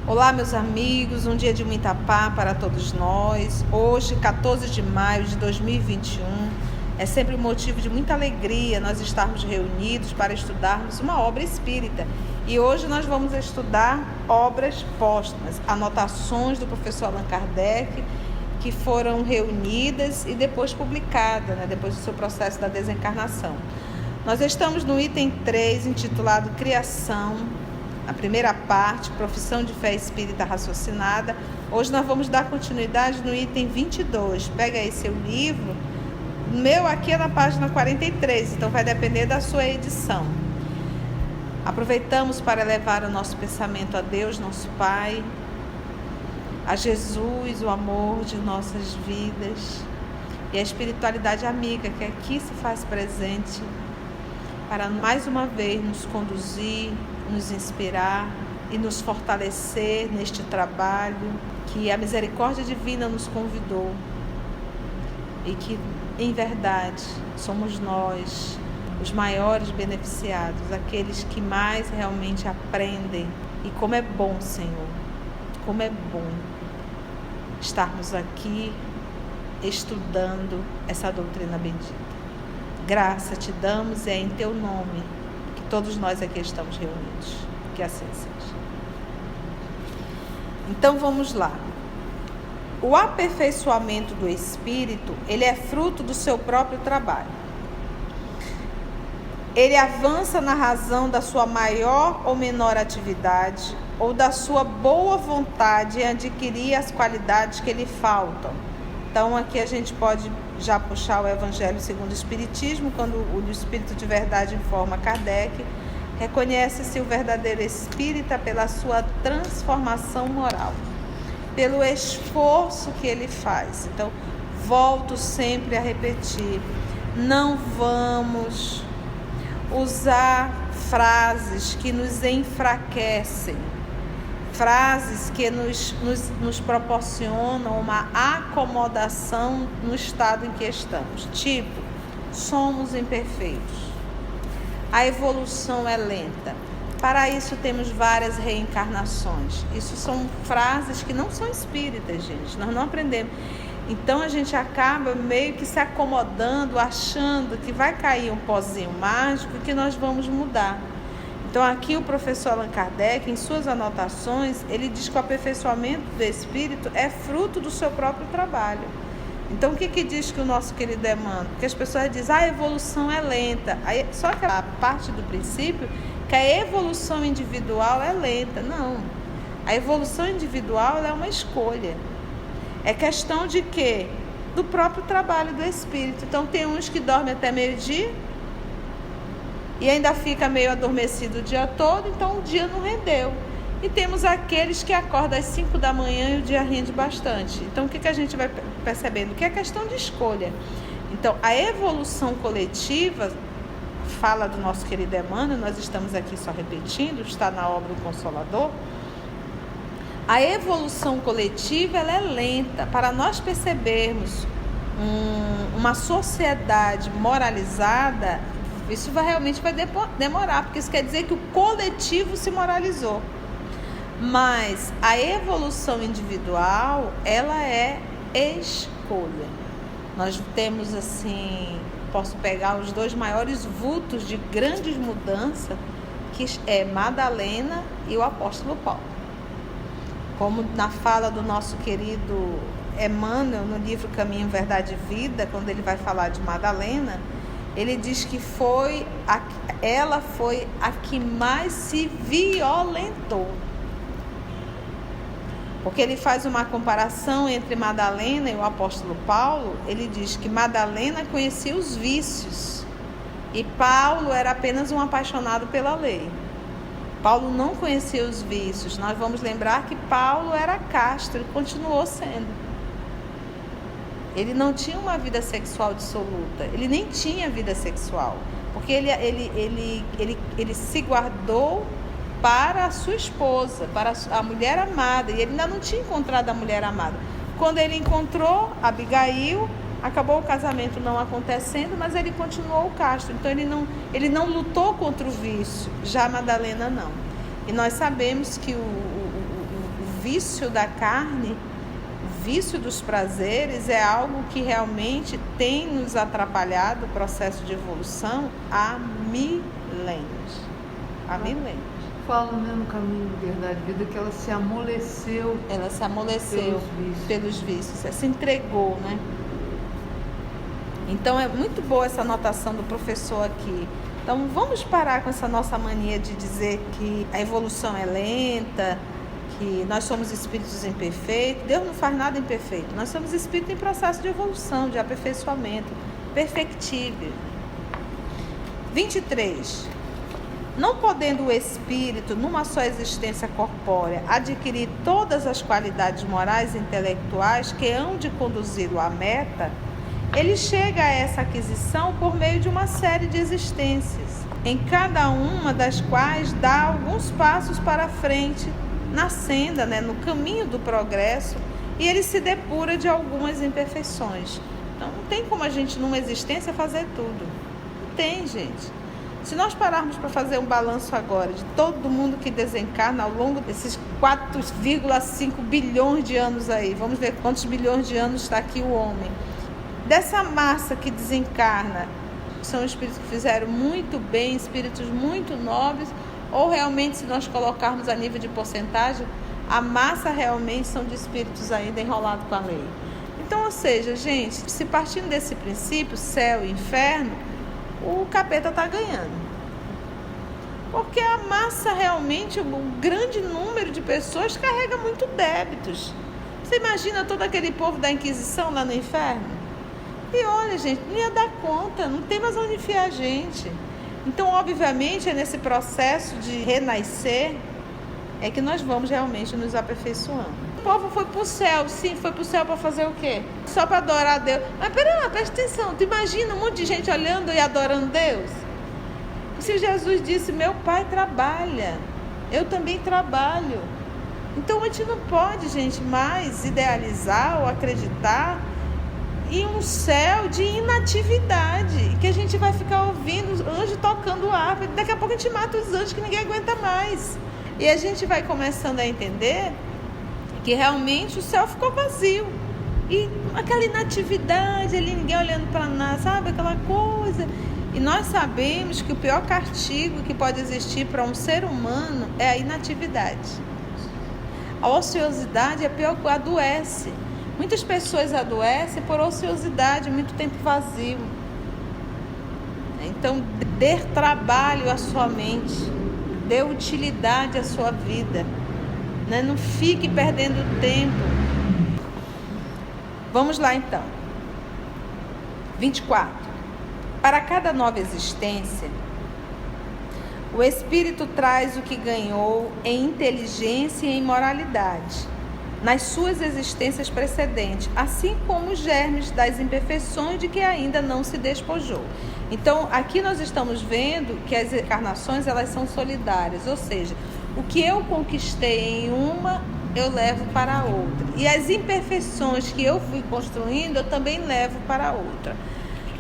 Olá, meus amigos, um dia de muita paz para todos nós. Hoje, 14 de maio de 2021, é sempre um motivo de muita alegria nós estarmos reunidos para estudarmos uma obra espírita. E hoje nós vamos estudar obras póstumas, anotações do professor Allan Kardec, que foram reunidas e depois publicadas, depois do seu processo da desencarnação. Nós estamos no item 3, intitulado Criação, a primeira parte, Profissão de Fé Espírita Raciocinada. Hoje nós vamos dar continuidade no item 22. Pega aí seu livro. O meu aqui é na página 43, então vai depender da sua edição. Aproveitamos para levar o nosso pensamento a Deus, nosso Pai, a Jesus, o amor de nossas vidas e a espiritualidade amiga que aqui se faz presente para mais uma vez nos conduzir, nos inspirar e nos fortalecer neste trabalho que a misericórdia divina nos convidou e que, em verdade, somos nós os maiores beneficiados, aqueles que mais realmente aprendem. E como é bom, Senhor, como é bom estarmos aqui estudando essa doutrina bendita. Graça te damos e é em teu nome que todos nós aqui estamos reunidos. Que assim seja. Então vamos lá. O aperfeiçoamento do espírito, ele é fruto do seu próprio trabalho. Ele avança na razão da sua maior ou menor atividade ou da sua boa vontade em adquirir as qualidades que lhe faltam. Então aqui a gente pode já puxar o Evangelho segundo o Espiritismo, quando o Espírito de Verdade informa Kardec, reconhece-se o verdadeiro espírita pela sua transformação moral, pelo esforço que ele faz. Então, volto sempre a repetir, não vamos usar frases que nos enfraquecem, frases que nos proporcionam uma acomodação no estado em que estamos. Tipo, somos imperfeitos. A evolução é lenta. Para isso temos várias reencarnações. Isso são frases que não são espíritas, gente. Nós não aprendemos. Então a gente acaba meio que se acomodando, achando que vai cair um pozinho mágico e que nós vamos mudar. Então aqui o professor Allan Kardec, em suas anotações, ele diz que o aperfeiçoamento do espírito é fruto do seu próprio trabalho. Então o que diz que o nosso querido Emmanuel? Porque as pessoas dizem, a evolução é lenta. Só que a parte do princípio, que a evolução individual é lenta. Não, a evolução individual é uma escolha. É questão de quê? Do próprio trabalho do espírito. Então tem uns que dormem até meio-dia e ainda fica meio adormecido o dia todo, então o dia não rendeu. E temos aqueles que acordam às 5 da manhã e o dia rende bastante. Então o que a gente vai percebendo? Que é questão de escolha. Então a evolução coletiva, fala do nosso querido Emmanuel, nós estamos aqui só repetindo, está na obra O Consolador. A evolução coletiva ela é lenta. Para nós percebermos uma sociedade moralizada, isso realmente vai demorar, porque isso quer dizer que o coletivo se moralizou. Mas a evolução individual, ela é escolha. Nós temos assim, posso pegar os dois maiores vultos de grandes mudanças, que é Madalena e o apóstolo Paulo. Como na fala do nosso querido Emmanuel, no livro Caminho, Verdade e Vida, quando ele vai falar de Madalena, ele diz que ela foi a que mais se violentou. Porque ele faz uma comparação entre Madalena e o apóstolo Paulo. Ele diz que Madalena conhecia os vícios e Paulo era apenas um apaixonado pela lei. Paulo não conhecia os vícios. Nós vamos lembrar que Paulo era casto e continuou sendo. Ele não tinha uma vida sexual dissoluta. Ele nem tinha vida sexual. Porque ele se guardou para a sua esposa, para a mulher amada. E ele ainda não tinha encontrado a mulher amada. Quando ele encontrou Abigail, acabou o casamento não acontecendo, mas ele continuou casto. Então ele não lutou contra o vício. Já Madalena não. E nós sabemos que o vício da carne, o vício dos prazeres é algo que realmente tem nos atrapalhado o processo de evolução há milênios. Há milênios. Fala no mesmo caminho de verdade e vida que ela se amoleceu. Ela se amoleceu pelos vícios. Ela se entregou, né? Então é muito boa essa anotação do professor aqui. Então vamos parar com essa nossa mania de dizer que a evolução é lenta, que nós somos espíritos imperfeitos. Deus não faz nada imperfeito. Nós somos espíritos em processo de evolução, de aperfeiçoamento, perfectível. 23. Não podendo o espírito, numa só existência corpórea, adquirir todas as qualidades morais e intelectuais que hão de conduzi-lo à meta, ele chega a essa aquisição por meio de uma série de existências, em cada uma das quais dá alguns passos para frente na senda, no caminho do progresso, e ele se depura de algumas imperfeições. Então não tem como a gente numa existência fazer tudo. Não tem, gente. Se nós pararmos para fazer um balanço agora de todo mundo que desencarna ao longo desses 4,5 bilhões de anos aí, vamos ver quantos bilhões de anos está aqui o homem. Dessa massa que desencarna, são espíritos que fizeram muito bem, espíritos muito nobres, ou realmente, se nós colocarmos a nível de porcentagem, a massa realmente são de espíritos ainda enrolados com a lei. Então, ou seja, gente, se partindo desse princípio, céu e inferno, o capeta está ganhando. Porque a massa realmente, o grande número de pessoas carrega muito débitos. Você imagina todo aquele povo da Inquisição lá no inferno? E olha, gente, não ia dar conta, não tem mais onde enfiar a gente. Então, obviamente, é nesse processo de renascer é que nós vamos realmente nos aperfeiçoando. O povo foi para o céu, sim, foi para o céu para fazer o quê? Só para adorar a Deus. Mas pera lá, presta atenção, tu imagina um monte de gente olhando e adorando Deus? Se Jesus disse, meu pai trabalha, eu também trabalho. Então a gente não pode, gente, mais idealizar ou acreditar em um céu de inatividade, que a gente vai ficar ouvindo os anjos tocando harpa. Daqui a pouco a gente mata os anjos que ninguém aguenta mais. E a gente vai começando a entender que realmente o céu ficou vazio. E aquela inatividade ali, ninguém olhando para nada, sabe? Aquela coisa. E nós sabemos que o pior castigo que pode existir para um ser humano é a inatividade. A ociosidade é pior, adoece. Muitas pessoas adoecem por ociosidade, muito tempo vazio. Então, dê trabalho à sua mente, dê utilidade à sua vida, Não fique perdendo tempo. Vamos lá então. 24. Para cada nova existência, o espírito traz o que ganhou em inteligência e em moralidade nas suas existências precedentes, assim como os germes das imperfeições de que ainda não se despojou. Então, aqui nós estamos vendo que as encarnações, elas são solidárias, ou seja, o que eu conquistei em uma, eu levo para a outra. E as imperfeições que eu fui construindo, eu também levo para a outra.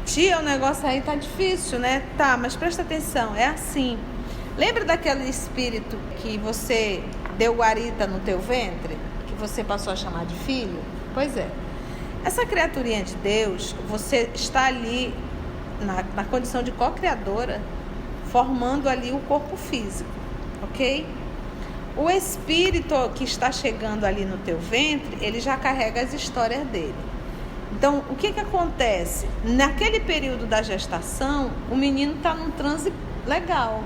Tia, o negócio aí tá difícil, né? Tá, mas presta atenção, é assim. Lembra daquele espírito que você deu guarita no teu ventre? Que você passou a chamar de filho? Pois é. Essa criaturinha de Deus, você está ali na condição de co-criadora, formando ali o corpo físico, ok? O espírito que está chegando ali no teu ventre, ele já carrega as histórias dele. Então, o que acontece? Naquele período da gestação, o menino está num transe legal.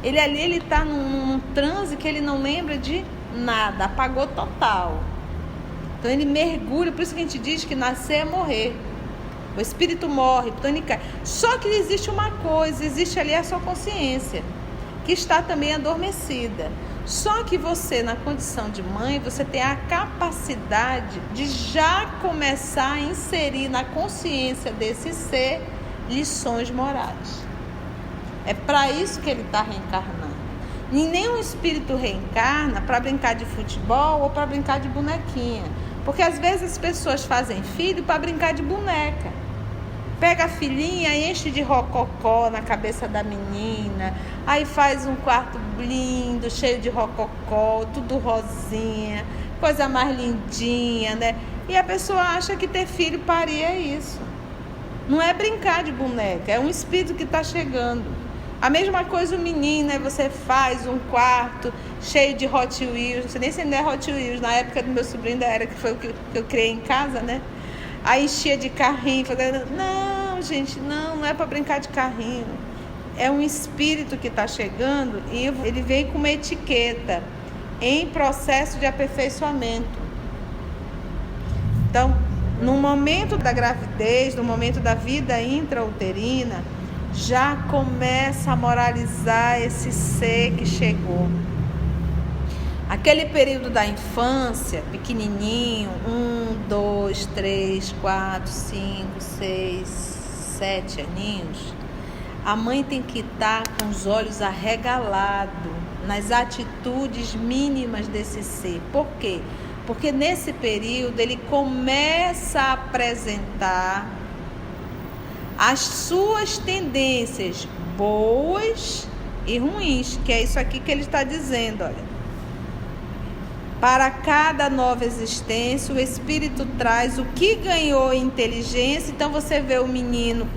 Ele está num transe que ele não lembra de nada, apagou total. Então, ele mergulha, por isso que a gente diz que nascer é morrer. O espírito morre, então ele cai. Só que existe uma coisa, existe ali a sua consciência, que está também adormecida. Só que você, na condição de mãe, você tem a capacidade de já começar a inserir na consciência desse ser lições morais. É para isso que ele está reencarnando. E nenhum espírito reencarna para brincar de futebol ou para brincar de bonequinha. Porque às vezes as pessoas fazem filho para brincar de boneca. Pega a filhinha, enche de rococó na cabeça da menina, aí faz um quarto lindo, cheio de rococó, tudo rosinha, coisa mais lindinha, né? E a pessoa acha que ter filho, parir é isso. Não é brincar de boneca, é um espírito que está chegando. A mesma coisa o menino, né? Você faz um quarto cheio de Hot Wheels, não sei nem se ainda é Hot Wheels, na época do meu sobrinho ainda era, que foi o que eu criei em casa, né? Aí enchia de carrinho, fazendo... Não, gente, não é para brincar de carrinho. É um espírito que está chegando e ele vem com uma etiqueta em processo de aperfeiçoamento. Então, no momento da gravidez, no momento da vida intrauterina, já começa a moralizar esse ser que chegou. Aquele período da infância, pequenininho, 1, 2, 3, 4, 5, 6, 7 aninhos, a mãe tem que estar com os olhos arregalados nas atitudes mínimas desse ser. Por quê? Porque nesse período ele começa a apresentar as suas tendências boas e ruins, que é isso aqui que ele está dizendo, olha. Para cada nova existência, o espírito traz o que ganhou em inteligência. Então você vê o menino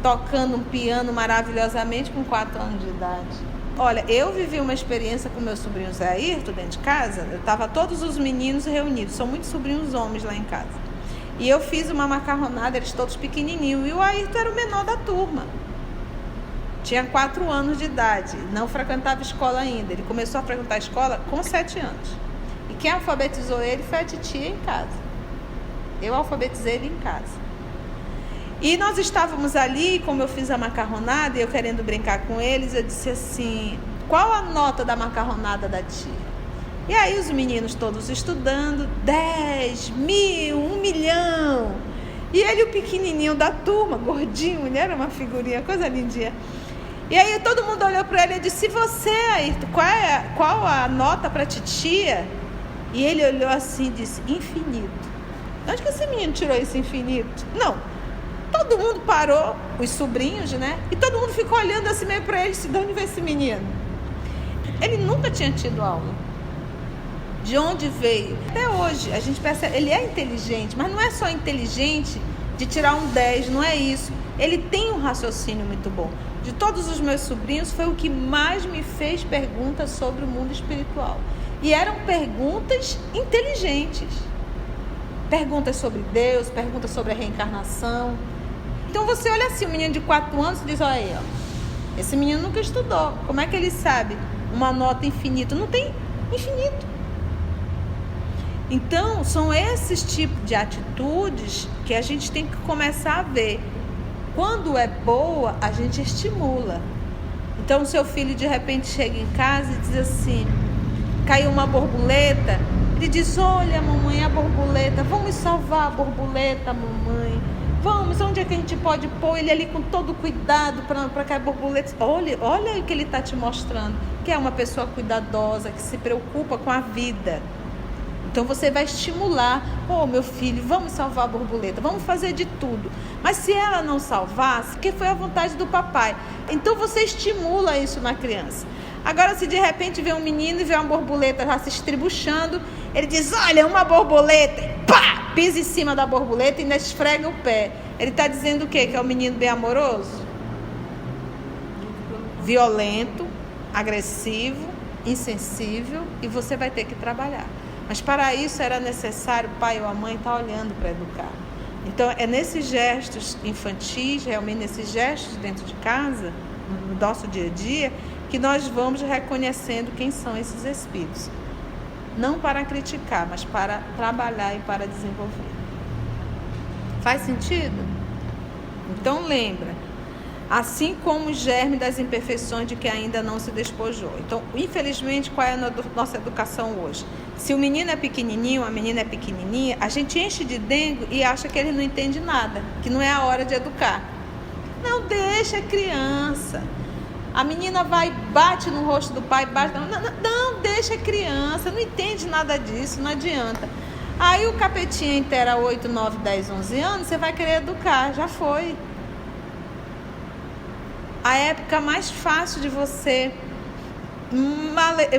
tocando um piano maravilhosamente com 4 anos de idade. Olha, eu vivi uma experiência com meu sobrinho Zé Ayrton dentro de casa. Eu estava todos os meninos reunidos, são muitos sobrinhos homens lá em casa. E eu fiz uma macarronada, eles todos pequenininhos. E o Ayrton era o menor da turma. Tinha 4 anos de idade, não frequentava escola ainda. Ele começou a frequentar a escola com 7 anos. E quem alfabetizou ele foi a titia em casa. Eu alfabetizei ele em casa. E nós estávamos ali, como eu fiz a macarronada, e eu querendo brincar com eles, eu disse assim, qual a nota da macarronada da tia? E aí os meninos todos estudando, 10, 1000, 1 milhão. E ele, o pequenininho da turma, gordinho, ele era uma figurinha, coisa lindinha. E aí todo mundo olhou para ele e disse, e você, Ayrton, qual a nota para a titia? E ele olhou assim e disse, infinito. Onde que esse menino tirou esse infinito? Não. Todo mundo parou, os sobrinhos, né? E todo mundo ficou olhando assim meio para ele, de onde veio esse menino? Ele nunca tinha tido aula. De onde veio? Até hoje, a gente percebe, ele é inteligente, mas não é só inteligente de tirar um 10, não é isso. Ele tem um raciocínio muito bom. De todos os meus sobrinhos, foi o que mais me fez perguntas sobre o mundo espiritual. E eram perguntas inteligentes. Perguntas sobre Deus, perguntas sobre a reencarnação. Então você olha assim, um menino de 4 anos e diz, olha aí, ó, esse menino nunca estudou. Como é que ele sabe uma nota infinita? Não tem infinito. Então, são esses tipos de atitudes que a gente tem que começar a ver. Quando é boa, a gente estimula. Então, o seu filho de repente chega em casa e diz assim, caiu uma borboleta, ele diz, olha mamãe, a borboleta, vamos salvar a borboleta, mamãe. Vamos, onde é que a gente pode pôr ele ali com todo cuidado para que a borboleta... Olha o que ele está te mostrando, que é uma pessoa cuidadosa, que se preocupa com a vida. Então você vai estimular, meu filho, vamos salvar a borboleta, vamos fazer de tudo. Mas se ela não salvasse, que foi a vontade do papai. Então você estimula isso na criança. Agora, se de repente vê um menino e vê uma borboleta já se estribuchando, ele diz, olha, uma borboleta, e pá! Pisa em cima da borboleta e ainda esfrega o pé. Ele está dizendo o quê? Que é um menino bem amoroso? Violento, agressivo, insensível, e você vai ter que trabalhar. Mas para isso era necessário o pai ou a mãe estar olhando para educar. Então é nesses gestos infantis, realmente nesses gestos dentro de casa, no nosso dia a dia, que nós vamos reconhecendo quem são esses espíritos. Não para criticar, mas para trabalhar e para desenvolver. Faz sentido? Então lembra, assim como o germe das imperfeições de que ainda não se despojou. Então, infelizmente, qual é a nossa educação hoje? Se o menino é pequenininho, a menina é pequenininha, a gente enche de dengo e acha que ele não entende nada, que não é a hora de educar. Não, deixa a criança. A menina vai, bate no rosto do pai, bate... Não, deixa a criança, não entende nada disso, não adianta. Aí o capetinha inteira 8, 9, 10, 11 anos, você vai querer educar, já foi. A época mais fácil de você,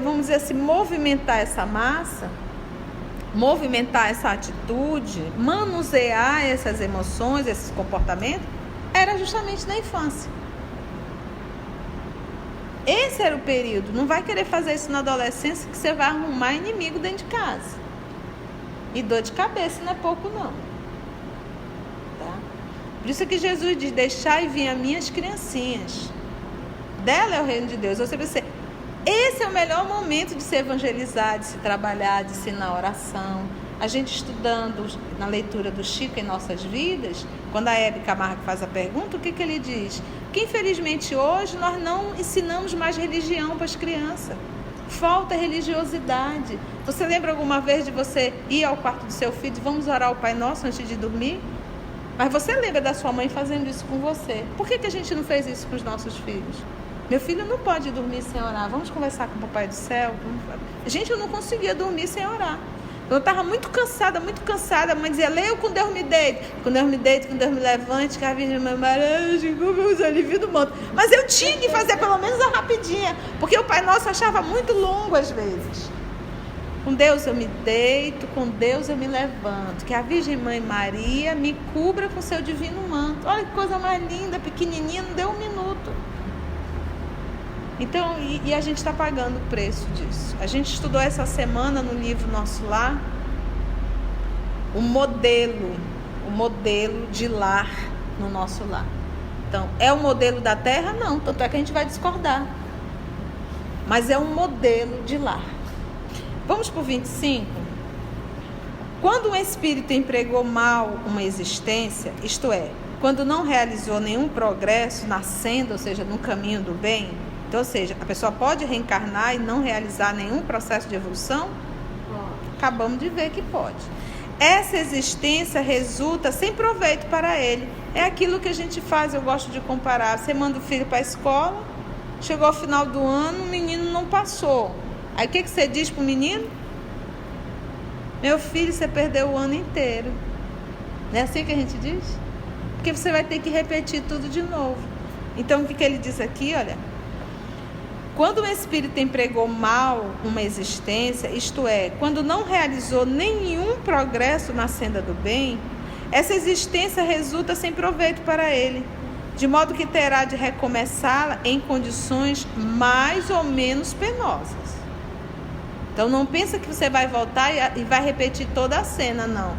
vamos dizer assim, movimentar essa massa movimentar essa atitude, manusear essas emoções, esses comportamentos, era justamente na infância. Esse era o período. Não vai querer fazer isso na adolescência, que você vai arrumar inimigo dentro de casa. E dor de cabeça não é pouco, não. Tá? Por isso que Jesus diz: deixai vir a minhas criancinhas. Dela é o reino de Deus. Ou seja, esse é o melhor momento de se evangelizar, de se trabalhar, de se ir na oração. A gente estudando na leitura do Chico em Nossas Vidas, quando a Hebe Camargo faz a pergunta, o que ele diz? Que infelizmente hoje nós não ensinamos mais religião para as crianças. Falta religiosidade. Você lembra alguma vez de você ir ao quarto do seu filho e vamos orar o Pai Nosso antes de dormir? Mas você lembra da sua mãe fazendo isso com você? Por que a gente não fez isso com os nossos filhos? Meu filho não pode dormir sem orar. Vamos conversar com o Papai do Céu? Gente, eu não conseguia dormir sem orar. Eu estava muito cansada. A mãe dizia: leia com Deus me deite. Com Deus me deite, com Deus me levante, que a Virgem me os alivio do mundo. Mas eu tinha que fazer pelo menos a rapidinha, porque o Pai Nosso achava muito longo às vezes. Com Deus eu me deito, com Deus eu me levanto. Que a Virgem Mãe Maria me cubra com seu divino manto. Olha que coisa mais linda, pequenininha, não deu um minuto. Então, e a gente está pagando o preço disso. A gente estudou essa semana no livro Nosso Lar o modelo de lar no nosso lar. Então, é o modelo da terra? Não, tanto é que a gente vai discordar. Mas é um modelo de lar. Vamos para o 25? Quando um espírito empregou mal uma existência, isto é, quando não realizou nenhum progresso na senda, ou seja, no caminho do bem, então, ou seja, a pessoa pode reencarnar e não realizar nenhum processo de evolução? Acabamos de ver que pode. Essa existência resulta sem proveito para ele. É aquilo que a gente faz, eu gosto de comparar. Você manda o filho para a escola, chegou ao final do ano, o menino não passou. Aí o que você diz para o menino? Meu filho, você perdeu o ano inteiro. Não é assim que a gente diz? Porque você vai ter que repetir tudo de novo. Então, o que ele diz aqui, olha... Quando um espírito empregou mal uma existência, isto é, quando não realizou nenhum progresso na senda do bem, essa existência resulta sem proveito para ele, de modo que terá de recomeçá-la em condições mais ou menos penosas. Então não pensa que você vai voltar e vai repetir toda a cena, não.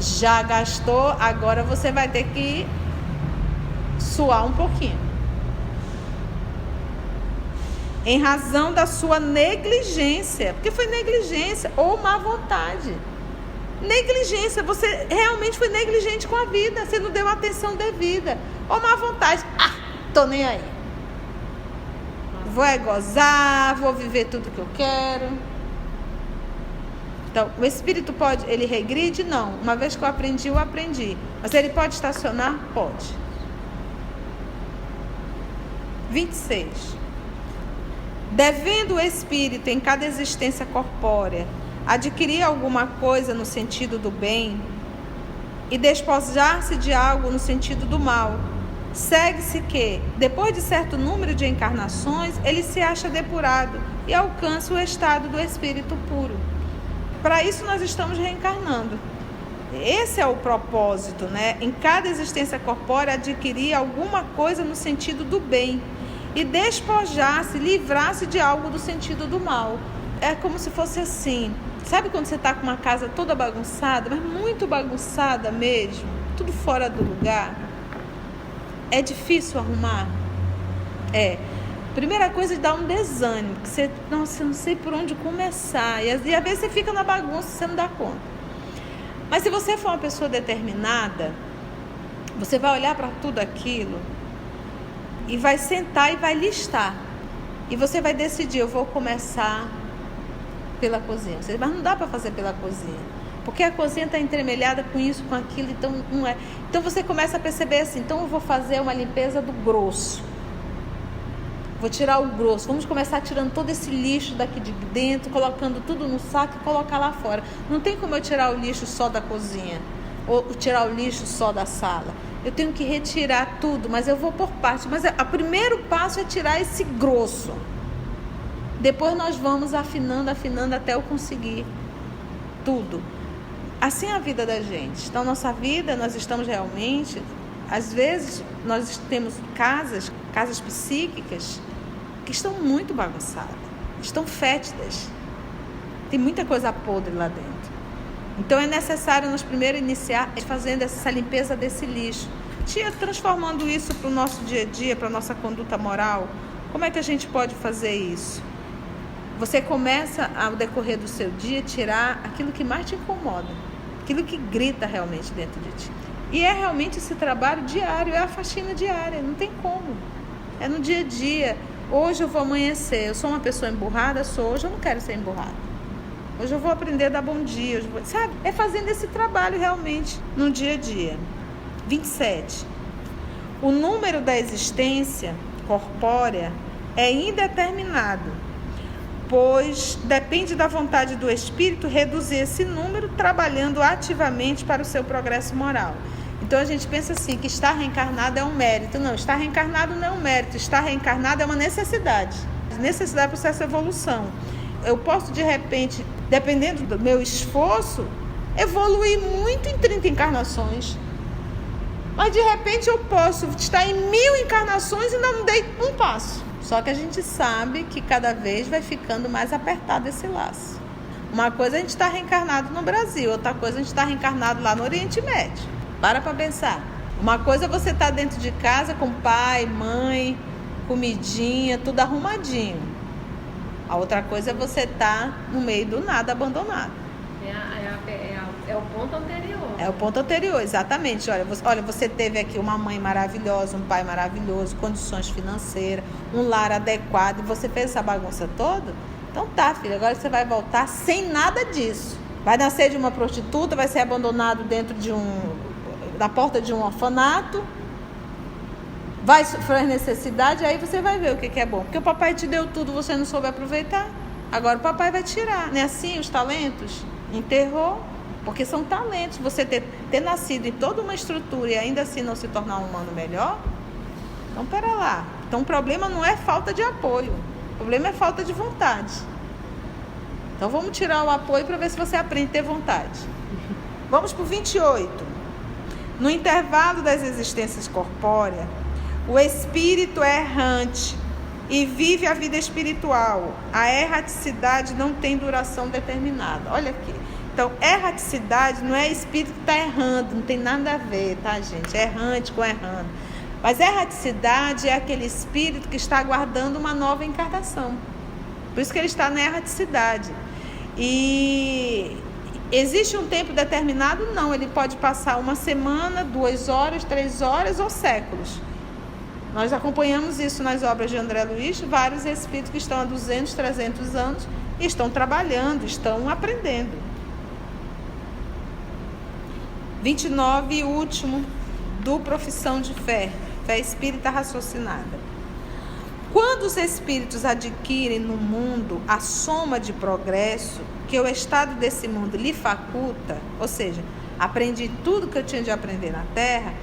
Já gastou, agora você vai ter que suar um pouquinho. Em razão da sua negligência, porque foi negligência ou má vontade. Negligência, você realmente foi negligente com a vida, você não deu atenção devida. Ou má vontade, tô nem aí. Vou gozar, vou viver tudo que eu quero. Então, o espírito pode, ele regride? Não. Uma vez que eu aprendi. Mas ele pode estacionar? Pode. 26. Devendo o espírito em cada existência corpórea adquirir alguma coisa no sentido do bem e despojar-se de algo no sentido do mal, segue-se que, depois de certo número de encarnações, ele se acha depurado e alcança o estado do espírito puro. Para isso nós estamos reencarnando. Esse é o propósito, né? Em cada existência corpórea adquirir alguma coisa no sentido do bem e despojar-se, livrar-se de algo do sentido do mal. É como se fosse assim, sabe quando você está com uma casa toda bagunçada, mas muito bagunçada mesmo, tudo fora do lugar? É difícil arrumar? Primeira coisa é dar um desânimo, que você, nossa, eu não sei por onde começar, e às vezes você fica na bagunça e você não dá conta. Mas se você for uma pessoa determinada, você vai olhar para tudo aquilo e vai sentar e vai listar. E você vai decidir, eu vou começar pela cozinha. Mas não dá para fazer pela cozinha, porque a cozinha está entremelhada com isso, com aquilo, então não é. Então você começa a perceber assim, então eu vou fazer uma limpeza do grosso. Vou tirar o grosso, vamos começar tirando todo esse lixo daqui de dentro, colocando tudo no saco e colocar lá fora. Não tem como eu tirar o lixo só da cozinha, ou tirar o lixo só da sala. Eu tenho que retirar tudo, mas eu vou por parte. Mas o primeiro passo é tirar esse grosso. Depois nós vamos afinando até eu conseguir tudo. Assim é a vida da gente. Então, nossa vida, nós estamos realmente... Às vezes, nós temos casas psíquicas, que estão muito bagunçadas, estão fétidas. Tem muita coisa podre lá dentro. Então, é necessário nós primeiro iniciar fazendo essa limpeza desse lixo. Transformando isso para o nosso dia a dia, para a nossa conduta moral. Como é que a gente pode fazer isso? Você começa, ao decorrer do seu dia, tirar aquilo que mais te incomoda, aquilo que grita realmente dentro de ti. E é realmente esse trabalho diário, é a faxina diária, não tem como. É no dia a dia. Hoje eu vou amanhecer, eu sou uma pessoa emburrada, hoje eu não quero ser emburrada. Hoje eu vou aprender a dar bom dia, sabe? É fazendo esse trabalho realmente no dia a dia. 27. O número da existência corpórea é indeterminado, pois depende da vontade do espírito reduzir esse número, trabalhando ativamente para o seu progresso moral. Então a gente pensa assim, que estar reencarnado é um mérito. Não, estar reencarnado não é um mérito, estar reencarnado é uma necessidade. Necessidade para essa evolução. Eu posso, de repente, dependendo do meu esforço, evoluir muito em 30 encarnações. Mas de repente eu posso estar em 1000 encarnações e ainda não dei um passo. Só que a gente sabe que cada vez vai ficando mais apertado esse laço. Uma coisa é a gente estar reencarnado no Brasil, outra coisa é a gente estar reencarnado lá no Oriente Médio. Para pensar. Uma coisa é você estar dentro de casa com pai, mãe, comidinha, tudo arrumadinho. A outra coisa é você estar no meio do nada, abandonado. É o ponto anterior. É o ponto anterior, exatamente. Olha, você teve aqui uma mãe maravilhosa, um pai maravilhoso, condições financeiras, um lar adequado, e você fez essa bagunça toda? Então tá, filha, agora você vai voltar sem nada disso. Vai nascer de uma prostituta, vai ser abandonado dentro da porta de um orfanato, vai sofrer necessidade, aí você vai ver o que é bom. Porque o papai te deu tudo, você não soube aproveitar. Agora o papai vai tirar, não é assim? Os talentos? Enterrou. Porque são talentos. Você ter nascido em toda uma estrutura e ainda assim não se tornar um humano melhor. Então, pera lá. Então, o problema não é falta de apoio. O problema é falta de vontade. Então, vamos tirar o apoio para ver se você aprende a ter vontade. Vamos para o 28. No intervalo das existências corpóreas, o espírito é errante e vive a vida espiritual. A erraticidade não tem duração determinada. Olha aqui. Então, erraticidade não é espírito que está errando, não tem nada a ver, tá, gente? É errante com errando. Mas erraticidade é aquele espírito que está aguardando uma nova encarnação. Por isso que ele está na erraticidade. E existe um tempo determinado? Não, ele pode passar uma semana, 2 horas, 3 horas ou séculos. Nós acompanhamos isso nas obras de André Luiz, vários espíritos que estão há 200, 300 anos e estão trabalhando, estão aprendendo. 29 e último, do Profissão de Fé, Fé Espírita Raciocinada. Quando os espíritos adquirem no mundo a soma de progresso que o estado desse mundo lhe faculta, ou seja, aprendi tudo que eu tinha de aprender na Terra,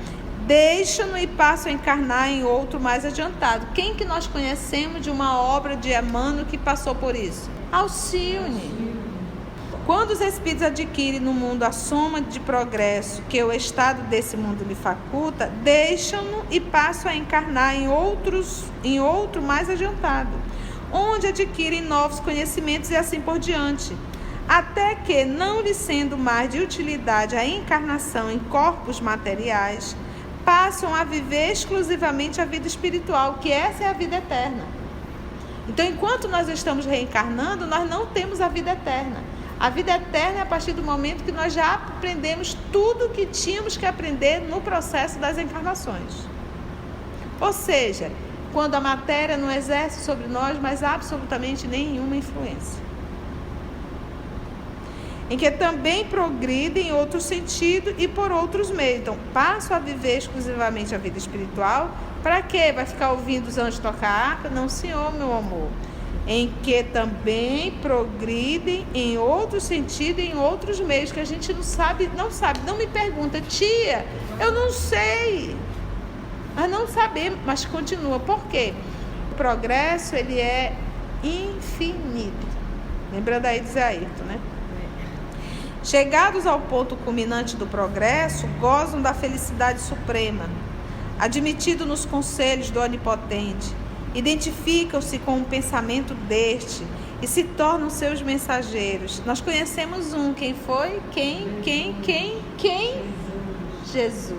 deixam-no e passam a encarnar em outro mais adiantado. Quem que nós conhecemos de uma obra de Emmanuel que passou por isso? Alcione. Quando os espíritos adquirem no mundo a soma de progresso que o estado desse mundo lhe faculta, deixam-no e passam a encarnar em outro mais adiantado, onde adquirem novos conhecimentos e assim por diante, até que, não lhe sendo mais de utilidade a encarnação em corpos materiais, passam a viver exclusivamente a vida espiritual, que essa é a vida eterna. Então, enquanto nós estamos reencarnando, nós não temos a vida eterna. A vida eterna é a partir do momento que nós já aprendemos tudo o que tínhamos que aprender no processo das encarnações. Ou seja, quando a matéria não exerce sobre nós mais absolutamente nenhuma influência. Em que também progridem em outro sentido e por outros meios. Então, passo a viver exclusivamente a vida espiritual. Para quê? Vai ficar ouvindo os anjos tocar harpa? Não, senhor, meu amor. Em que também progridem em outro sentido e em outros meios, que a gente não sabe. Não me pergunta, tia, eu não sei. Mas não sabemos, mas continua. Por quê? O progresso, ele é infinito. Lembrando aí de Zé Ayrton, né? Chegados ao ponto culminante do progresso, gozam da felicidade suprema. Admitidos nos conselhos do Onipotente, identificam-se com o pensamento deste e se tornam seus mensageiros. Nós conhecemos um. Quem foi? Quem? Jesus.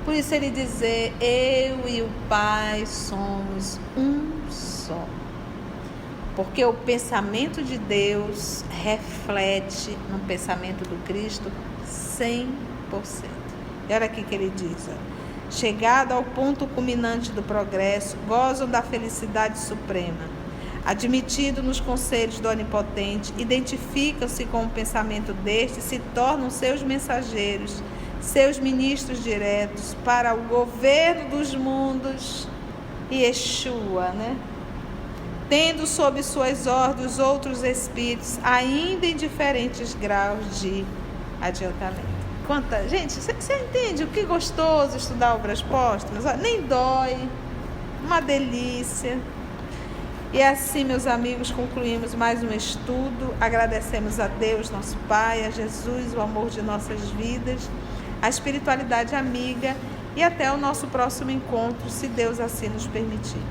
Por isso ele dizer, eu e o Pai somos um só. Porque o pensamento de Deus reflete no pensamento do Cristo 100%. E olha aqui que ele diz, chegado ao ponto culminante do progresso, gozam da felicidade suprema. Admitido nos conselhos do Onipotente, identificam-se com o pensamento deste e se tornam seus mensageiros, seus ministros diretos para o governo dos mundos e Yeshua, tendo sob suas ordens outros espíritos, ainda em diferentes graus de adiantamento. Gente, você entende o que gostoso estudar obras póstumas? Nem dói, uma delícia. E assim, meus amigos, concluímos mais um estudo. Agradecemos a Deus, nosso Pai, a Jesus, o amor de nossas vidas, a espiritualidade amiga, e até o nosso próximo encontro, se Deus assim nos permitir.